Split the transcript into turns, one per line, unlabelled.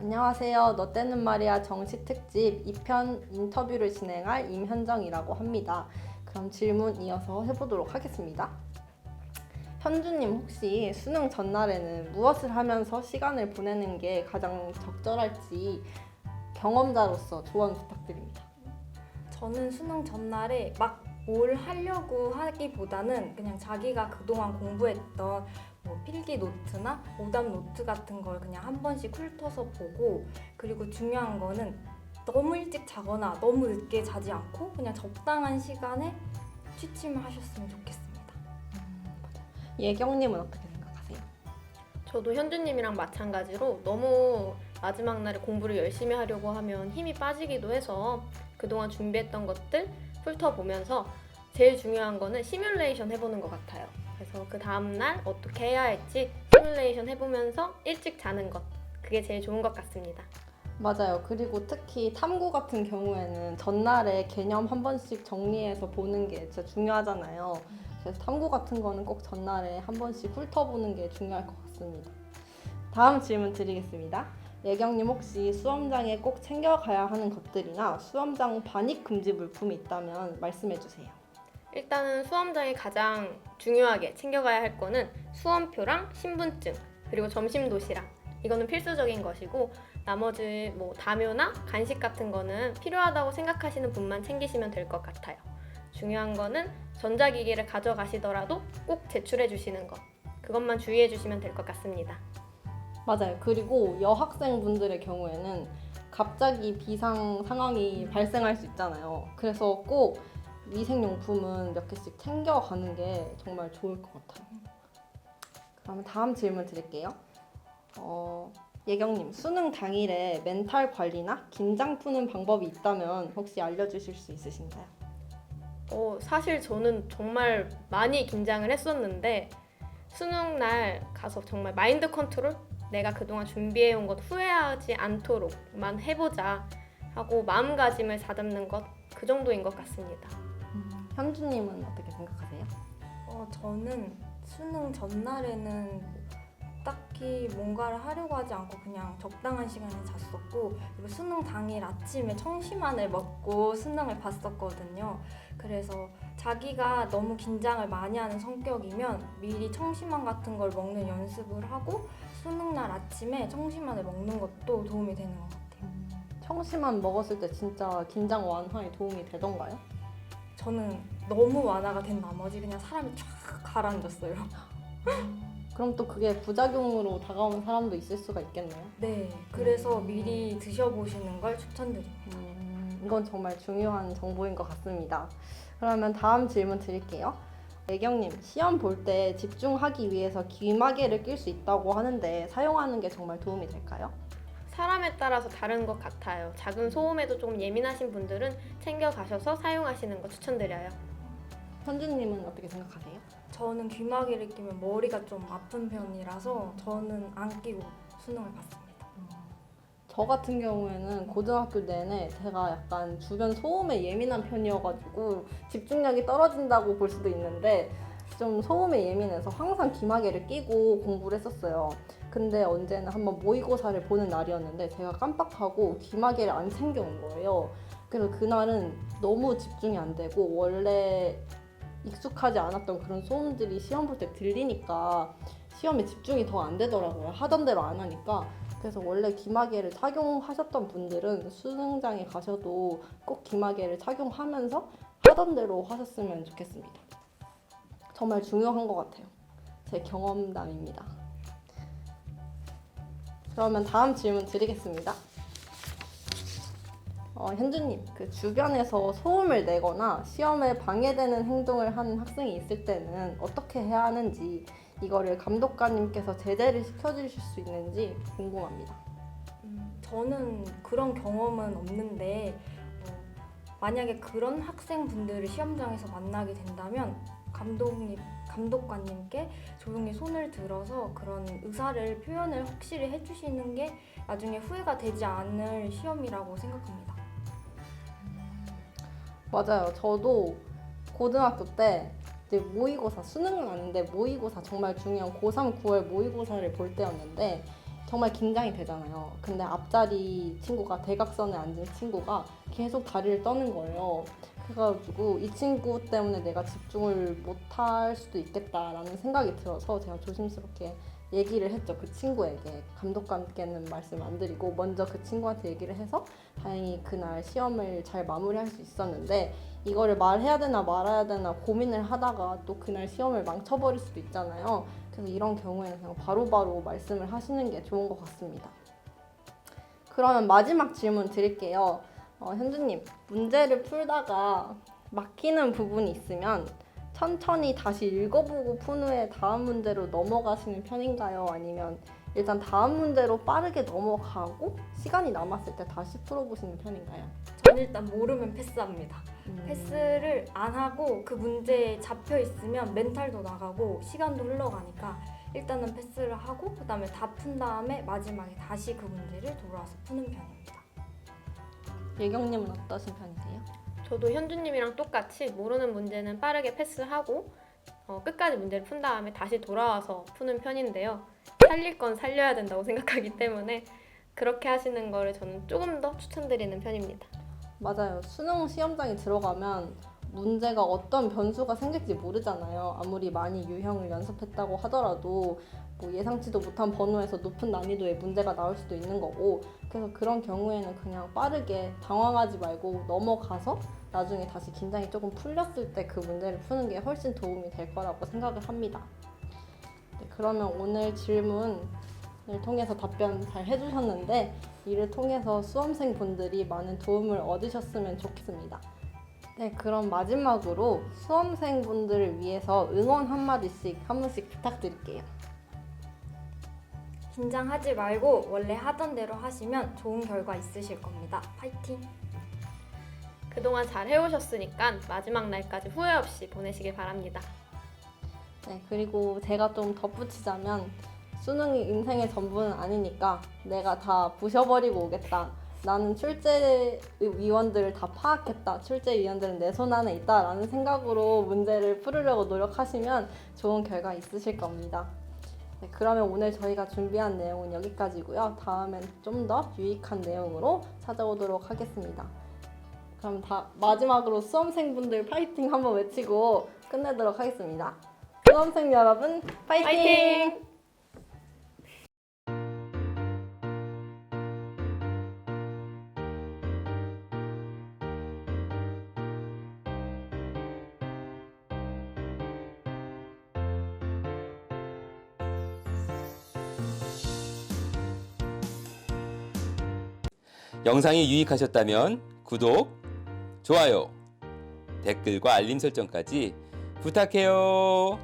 안녕하세요. 너 때는 말이야 정시 특집 2편 인터뷰를 진행할 임현정이라고 합니다. 그럼 질문 이어서 해보도록 하겠습니다. 현주님 혹시 수능 전날에는 무엇을 하면서 시간을 보내는 게 가장 적절할지 경험자로서 조언 부탁드립니다.
저는 수능 전날에 막 뭘 하려고 하기보다는 그냥 자기가 그동안 공부했던 필기 노트나 오답 노트 같은 걸 그냥 한 번씩 훑어서 보고, 그리고 중요한 거는 너무 일찍 자거나 너무 늦게 자지 않고 그냥 적당한 시간에 취침을 하셨으면 좋겠습니다.
예경님은 어떻게 생각하세요?
저도 현주님이랑 마찬가지로 너무 마지막 날에 공부를 열심히 하려고 하면 힘이 빠지기도 해서 그동안 준비했던 것들 훑어보면서 제일 중요한 거는 시뮬레이션 해보는 것 같아요. 그래서 그 다음날 어떻게 해야 할지 시뮬레이션 해보면서 일찍 자는 것, 그게 제일 좋은 것 같습니다.
맞아요. 그리고 특히 탐구 같은 경우에는 전날에 개념 한 번씩 정리해서 보는 게 진짜 중요하잖아요. 그래서 탐구 같은 거는 꼭 전날에 한 번씩 훑어보는 게 중요할 것 같습니다. 다음 질문 드리겠습니다. 예경님 혹시 수험장에 꼭 챙겨가야 하는 것들이나 수험장 반입 금지 물품이 있다면 말씀해 주세요.
일단은 수험장에 가장 중요하게 챙겨가야 할 거는 수험표랑 신분증, 그리고 점심 도시락. 이거는 필수적인 것이고, 나머지 담요나 간식 같은 거는 필요하다고 생각하시는 분만 챙기시면 될 것 같아요. 중요한 거는 전자기기를 가져가시더라도 꼭 제출해 주시는 것. 그것만 주의해 주시면 될 것 같습니다.
맞아요. 그리고 여학생분들의 경우에는 갑자기 비상 상황이 발생할 수 있잖아요. 그래서 꼭 위생용품은 몇 개씩 챙겨가는 게 정말 좋을 것 같아요. 그러면 다음 질문 드릴게요. 예경님, 수능 당일에 멘탈 관리나 긴장 푸는 방법이 있다면 혹시 알려주실 수 있으신가요?
사실 저는 정말 많이 긴장을 했었는데 수능 날 가서 정말 마인드 컨트롤? 내가 그동안 준비해온 것 후회하지 않도록만 해보자 하고 마음가짐을 다잡는 것, 그 정도인 것 같습니다.
현주님은 어떻게 생각하세요?
저는 수능 전날에는 딱히 뭔가를 하려고 하지 않고 그냥 적당한 시간에 잤었고, 그리고 수능 당일 아침에 청심환을 먹고 수능을 봤었거든요. 그래서 자기가 너무 긴장을 많이 하는 성격이면 미리 청심환 같은 걸 먹는 연습을 하고 수능날 아침에 청심환을 먹는 것도 도움이 되는 것 같아요.
청심환 먹었을 때 진짜 긴장 완화에 도움이 되던가요?
저는 너무 완화가 된 나머지 그냥 사람이 쫙 가라앉았어요.
그럼 또 그게 부작용으로 다가오는 사람도 있을 수가 있겠네요.
네, 그래서 미리 드셔보시는 걸 추천드립니다.
이건 정말 중요한 정보인 것 같습니다. 그러면 다음 질문 드릴게요. 애경님, 시험 볼 때 집중하기 위해서 귀마개를 낄 수 있다고 하는데 사용하는 게 정말 도움이 될까요?
사람에 따라서 다른 것 같아요. 작은 소음에도 좀 예민하신 분들은 챙겨가셔서 사용하시는 거 추천드려요.
현주님은 어떻게 생각하세요?
저는 귀마개를 끼면 머리가 좀 아픈 편이라서 저는 안 끼고 수능을 봤습니다.
저 같은 경우에는 고등학교 내내 제가 약간 주변 소음에 예민한 편이어가지고 집중력이 떨어진다고 볼 수도 있는데 좀 소음에 예민해서 항상 귀마개를 끼고 공부를 했었어요. 근데 언제는 한번 모의고사를 보는 날이었는데 제가 깜빡하고 귀마개를 안 챙겨온 거예요. 그래서 그날은 너무 집중이 안 되고 원래 익숙하지 않았던 그런 소음들이 시험 볼 때 들리니까 시험에 집중이 더 안 되더라고요. 하던 대로 안 하니까. 그래서 원래 귀마개를 착용하셨던 분들은 수능장에 가셔도 꼭 귀마개를 착용하면서 하던 대로 하셨으면 좋겠습니다. 정말 중요한 것 같아요. 제 경험담입니다. 그러면 다음 질문 드리겠습니다. 현주님, 그 주변에서 소음을 내거나 시험에 방해되는 행동을 하는 학생이 있을 때는 어떻게 해야 하는지 이거를 감독관님께서 제재를 시켜주실 수 있는지 궁금합니다.
저는 그런 경험은 없는데 만약에 그런 학생분들을 시험장에서 만나게 된다면 감독관님께 조용히 손을 들어서 그런 의사를 표현을 확실히 해주시는 게 나중에 후회가 되지 않을 시험이라고 생각합니다.
맞아요. 저도 고등학교 때 이제 모의고사, 수능은 아닌데 모의고사 정말 중요한 고3, 9월 모의고사를 볼 때였는데 정말 긴장이 되잖아요. 근데 앞자리 친구가 대각선에 앉은 친구가 계속 다리를 떠는 거예요. 그래가지고 이 친구 때문에 내가 집중을 못할 수도 있겠다라는 생각이 들어서 제가 조심스럽게 얘기를 했죠. 그 친구에게 감독관께는 말씀 안 드리고 먼저 그 친구한테 얘기를 해서 다행히 그날 시험을 잘 마무리할 수 있었는데 이거를 말해야 되나 말아야 되나 고민을 하다가 또 그날 시험을 망쳐버릴 수도 있잖아요. 그래서 이런 경우에는 그냥 바로바로 말씀을 하시는 게 좋은 것 같습니다. 그러면 마지막 질문 드릴게요. 현주님, 문제를 풀다가 막히는 부분이 있으면 천천히 다시 읽어보고 푼 후에 다음 문제로 넘어가시는 편인가요? 아니면 일단 다음 문제로 빠르게 넘어가고 시간이 남았을 때 다시 풀어보시는 편인가요?
저는 일단 모르면 패스합니다. 패스를 안 하고 그 문제에 잡혀 있으면 멘탈도 나가고 시간도 흘러가니까 일단은 패스를 하고 그다음에 다 푼 다음에 마지막에 다시 그 문제를 돌아와서 푸는 편입니다.
예경님은 어떠신 편이세요?
저도 현주님이랑 똑같이 모르는 문제는 빠르게 패스하고 끝까지 문제를 푼 다음에 다시 돌아와서 푸는 편인데요. 살릴 건 살려야 된다고 생각하기 때문에 그렇게 하시는 거를 저는 조금 더 추천드리는 편입니다.
맞아요. 수능 시험장에 들어가면 문제가 어떤 변수가 생길지 모르잖아요. 아무리 많이 유형을 연습했다고 하더라도 뭐 예상치도 못한 번호에서 높은 난이도의 문제가 나올 수도 있는 거고, 그래서 그런 경우에는 그냥 빠르게 당황하지 말고 넘어가서 나중에 다시 긴장이 조금 풀렸을 때 그 문제를 푸는 게 훨씬 도움이 될 거라고 생각을 합니다. 네, 그러면 오늘 질문을 통해서 답변 잘 해주셨는데 이를 통해서 수험생분들이 많은 도움을 얻으셨으면 좋겠습니다. 네, 그럼 마지막으로 수험생분들을 위해서 응원 한마디씩 한 분씩 부탁드릴게요.
긴장하지 말고 원래 하던 대로 하시면 좋은 결과 있으실 겁니다. 파이팅!
그동안 잘 해오셨으니까 마지막 날까지 후회 없이 보내시길 바랍니다.
네, 그리고 제가 좀 덧붙이자면 수능이 인생의 전부는 아니니까 내가 다 부셔버리고 오겠다. 나는 출제위원들을 다 파악했다. 출제위원들은 내 손 안에 있다. 라는 생각으로 문제를 풀으려고 노력하시면 좋은 결과 있으실 겁니다. 네, 그러면 오늘 저희가 준비한 내용은 여기까지고요. 다음엔 좀 더 유익한 내용으로 찾아오도록 하겠습니다. 그럼 마지막으로 수험생분들 파이팅 한번 외치고 끝내도록 하겠습니다. 수험생 여러분 파이팅!
파이팅!
영상이 유익하셨다면 구독, 좋아요, 댓글과 알림 설정까지 부탁해요.